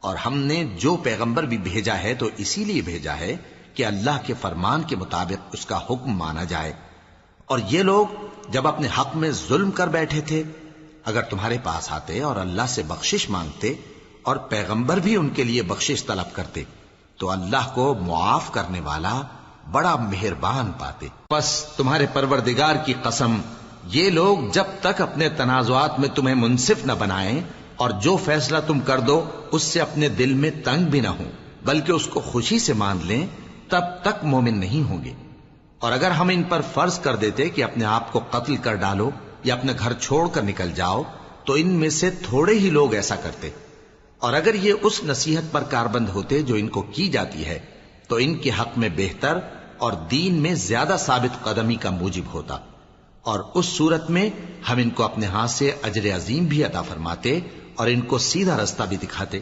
और हमने जो पैगंबर भी भेजा है तो इसीलिए भेजा है कि अल्लाह के फरमान के मुताबिक उसका हुक्म माना जाए। और ये लोग जब अपने हक में जुल्म कर बैठे थे, अगर तुम्हारे पास आते और अल्लाह से बख्शिश मांगते और पैगंबर भी उनके लिए बख्शिश तलब करते तो अल्लाह को मुआफ करने वाला बड़ा मेहरबान पाते। बस तुम्हारे परवरदिगार की कसम, ये लोग जब तक अपने तनाजुआत में तुम्हें मुंसिफ न बनाएं और जो फैसला तुम कर दो उससे अपने दिल में तंग भी न हो, बल्कि उसको खुशी से मान लें, तब तक मोमिन नहीं होंगे। और अगर हम इन पर फर्ज कर देते कि अपने आप को कत्ल कर डालो या अपने घर छोड़कर निकल जाओ, तो इनमें से थोड़े ही लोग ऐसा करते। और अगर ये उस नसीहत पर कारबंद होते जो इनको की जाती है, तो इनके हक में बेहतर और दीन में ज्यादा साबित कदमी का मूजिब होता। और उस सूरत में हम इनको अपने हाथ से अजर अजीम भी अता फरमाते और इनको सीधा रास्ता भी दिखाते।